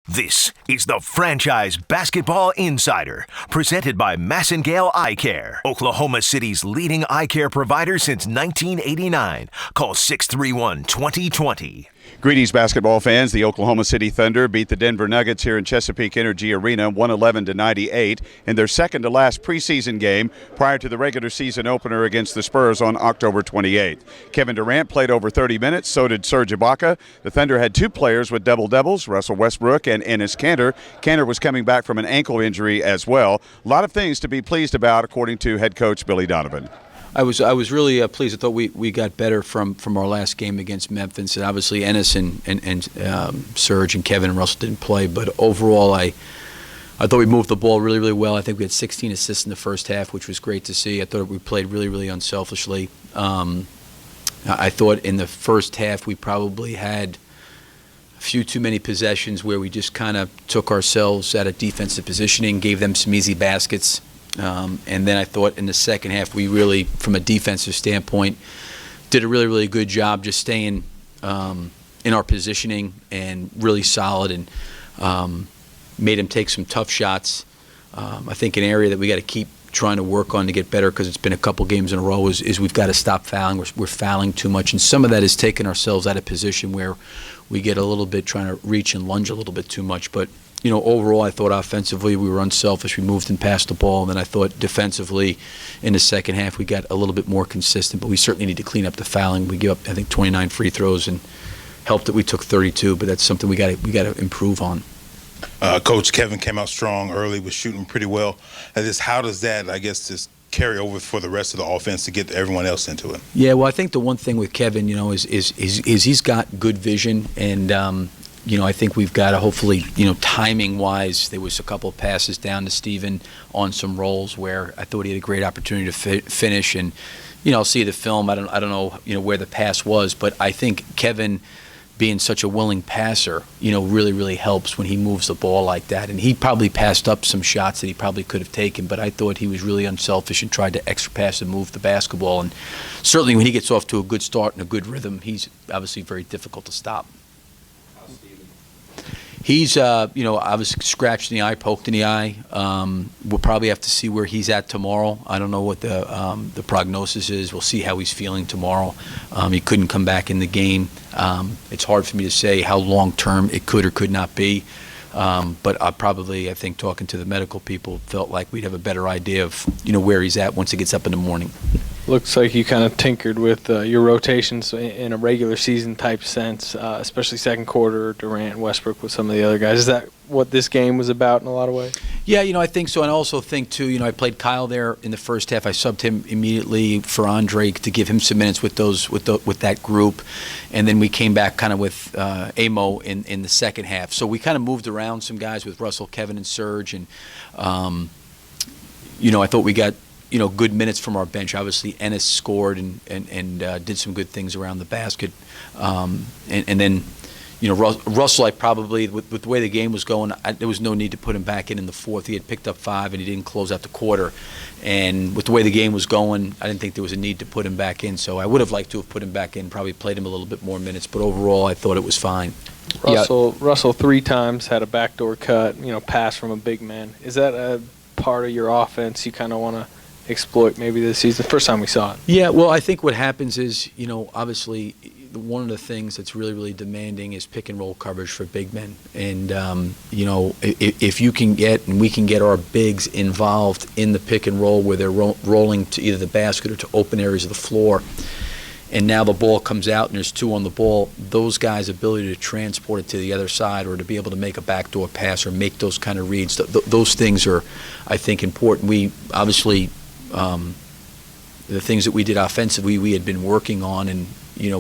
This is the Franchise Basketball Insider, presented by Massengale Eye Care, Oklahoma City's leading eye care provider since 1989. Call 631-2020. Greetings, basketball fans. The Oklahoma City Thunder beat the Denver Nuggets here in Chesapeake Energy Arena 111-98 in their second-to-last preseason game prior to the regular season opener against the Spurs on October 28th. Kevin Durant played over 30 minutes, so did Serge Ibaka. The Thunder had two players with double-doubles, Russell Westbrook and Enes Kanter. Kanter was coming back from an ankle injury as well. A lot of things to be pleased about, according to head coach Billy Donovan. I was really pleased. I thought we got better from our last game against Memphis, and obviously Enes and Serge and Kevin and Russell didn't play. But overall, I thought we moved the ball really, really well. I think we had 16 assists in the first half, which was great to see. I thought we played really, really unselfishly. I thought in the first half we probably had a few too many possessions where we just kind of took ourselves out of defensive positioning, gave them some easy baskets. And then I thought in the second half we really, from a defensive standpoint, did a really, really good job just staying in our positioning and really solid, and made him take some tough shots. I think an area that we got to keep trying to work on to get better, because it's been a couple games in a row, is we've got to stop fouling. We're fouling too much, and some of that is taking ourselves out of position where we get a little bit trying to reach and lunge a little bit too much. But overall, I thought offensively we were unselfish. We moved and passed the ball. And then I thought defensively in the second half we got a little bit more consistent. But we certainly need to clean up the fouling. We gave up, I think, 29 free throws, and helped that we took 32. But that's something we got to improve on. Coach, Kevin came out strong early, was shooting pretty well. How does that, I guess, just carry over for the rest of the offense to get everyone else into it? Yeah, well, I think the one thing with Kevin, is he's got good vision, and I think we've got to hopefully, timing-wise, there was a couple of passes down to Steven on some rolls where I thought he had a great opportunity to finish. And, I'll see the film. I don't know, where the pass was, but I think Kevin, being such a willing passer, really, really helps when he moves the ball like that. And he probably passed up some shots that he probably could have taken, but I thought he was really unselfish and tried to extra pass and move the basketball. And certainly when he gets off to a good start and a good rhythm, he's obviously very difficult to stop. He's, obviously scratched in the eye, poked in the eye. We'll probably have to see where he's at tomorrow. I don't know what the prognosis is. We'll see how he's feeling tomorrow. He couldn't come back in the game. It's hard for me to say how long-term it could or could not be. But I think talking to the medical people, felt like we'd have a better idea of, where he's at once he gets up in the morning. Looks like you kind of tinkered with your rotations in a regular season type sense, especially second quarter, Durant, Westbrook with some of the other guys. Is that what this game was about in a lot of ways? Yeah, I think so. And I also think, too, I played Kyle there in the first half. I subbed him immediately for Andre to give him some minutes with that group. And then we came back kind of with Amo in the second half. So we kind of moved around some guys with Russell, Kevin, and Serge. And, I thought we got good minutes from our bench. Obviously, Enes scored and did some good things around the basket. And then, Russell, I probably, with the way the game was going, there was no need to put him back in the fourth. He had picked up 5 and he didn't close out the quarter. And with the way the game was going, I didn't think there was a need to put him back in. So I would have liked to have put him back in, probably played him a little bit more minutes. But overall, I thought it was fine. Russell 3 times had a backdoor cut, pass from a big man. Is that a part of your offense you kind of want to exploit maybe this season? First time we saw it. Yeah, well, I think what happens is, obviously one of the things that's really, really demanding is pick and roll coverage for big men. And, if you can get, and we can get our bigs involved in the pick and roll where they're rolling to either the basket or to open areas of the floor, and now the ball comes out and there's 2 on the ball, those guys' ability to transport it to the other side or to be able to make a backdoor pass or make those kind of reads, those things are, I think, important. We obviously, the things that we did offensively, we had been working on, and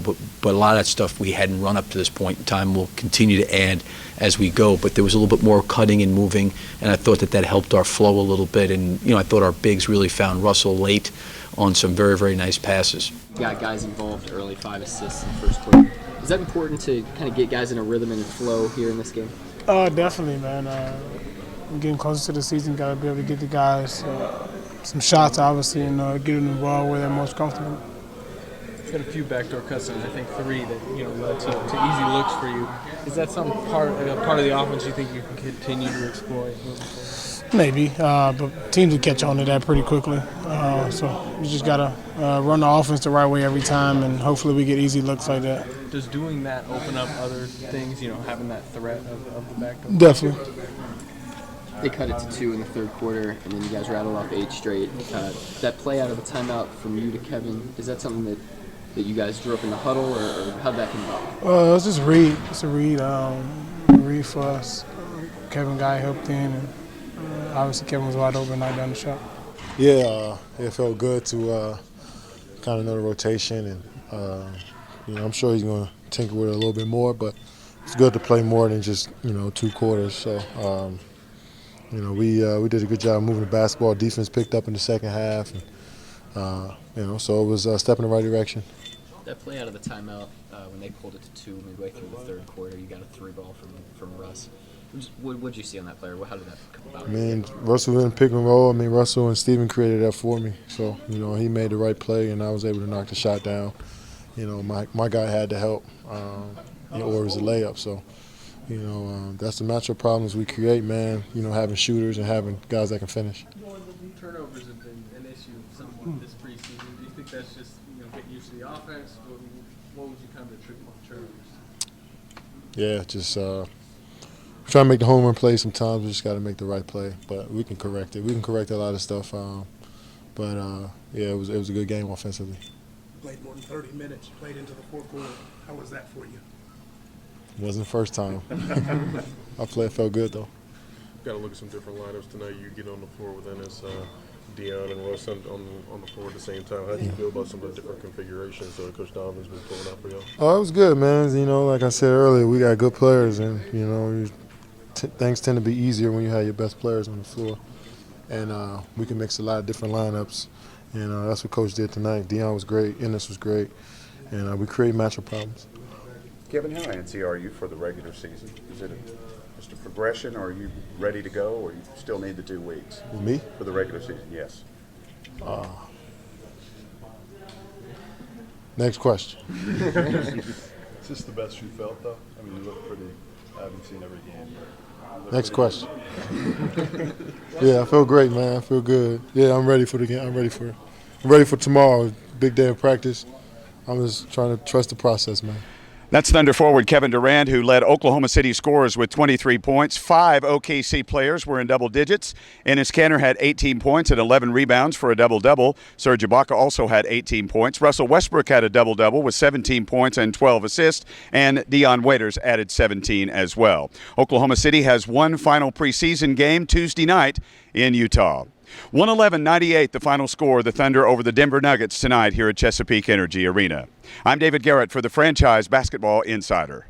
but a lot of that stuff we hadn't run up to this point in time. We'll continue to add as we go, but there was a little bit more cutting and moving, and I thought that helped our flow a little bit. And I thought our bigs really found Russell late on some very, very nice passes. You got guys involved early, 5 assists in the first quarter. Is that important to kind of get guys in a rhythm and flow here in this game? Definitely, man. Getting closer to the season, got to be able to get the guys some shots, obviously, and get them involved where they're most comfortable. Got a few backdoor cuts, and I think 3 that led to easy looks for you. Is that some part of the offense you think you can continue to exploit moving forward? Maybe, but teams will catch on to that pretty quickly. So we just gotta run the offense the right way every time, and hopefully we get easy looks like that. Does doing that open up other things? Having that threat of the backdoor. Definitely. They cut it to 2 in the third quarter, and then you guys rattled off 8 straight. That play out of the timeout from you to Kevin, is that something that you guys drew up in the huddle, or how'd that come about? It's just a read. It's a read for us. Kevin Guy helped in, and obviously Kevin was wide open, knocked down the shot. Yeah, it felt good to kind of know the rotation, and I'm sure he's going to tinker with it a little bit more, but it's good to play more than just 2 quarters. So we did a good job moving the basketball. Defense picked up in the second half, and so it was a step in the right direction. That play out of the timeout when they pulled it to 2 midway through the third quarter, you got a 3 ball from Russ. What did you see on that player? How did that come about? I mean, Russell in pick and roll. Russell and Steven created that for me. So, he made the right play, and I was able to knock the shot down. My guy had to help, or it was a layup. So, that's the matchup problems we create, man, having shooters and having guys that can finish. Turnovers have been an issue somewhat this preseason. Do you think that's just getting used to the offense? What would you kind of attribute to turnovers? Yeah, just trying to make the home run play sometimes. We just got to make the right play, but we can correct it. We can correct a lot of stuff. It was a good game offensively. You played more than 30 minutes. You played into the fourth quarter. How was that for you? It wasn't the first time. It felt good, though. Got to look at some different lineups tonight. You get on the floor with Ennis, Dion, and Russ on the floor at the same time. How do you feel about some of the different configurations Coach Donovan's been pulling out for you? Oh, it was good, man. Like I said earlier, we got good players, and things tend to be easier when you have your best players on the floor. And we can mix a lot of different lineups, and that's what Coach did tonight. Dion was great, Ennis was great, and we create matchup problems. Kevin, how antsy are you for the regular season? Is it just a progression, or are you ready to go, or you still need the 2 weeks? Me? For the regular season, yes. Next question. Is this the best you felt, though? I mean, you look pretty. I haven't seen every game. Next question. Yeah, I feel great, man. I feel good. Yeah, I'm ready for the game. I'm ready for tomorrow. Big day of practice. I'm just trying to trust the process, man. That's Thunder forward Kevin Durant, who led Oklahoma City scorers with 23 points. 5 OKC players were in double digits. Enes Kanter had 18 points and 11 rebounds for a double-double. Serge Ibaka also had 18 points. Russell Westbrook had a double-double with 17 points and 12 assists. And Dion Waiters added 17 as well. Oklahoma City has one final preseason game Tuesday night in Utah. 111-98 the final score, the Thunder over the Denver Nuggets tonight here at Chesapeake Energy Arena. I'm David Garrett for the Franchise Basketball Insider.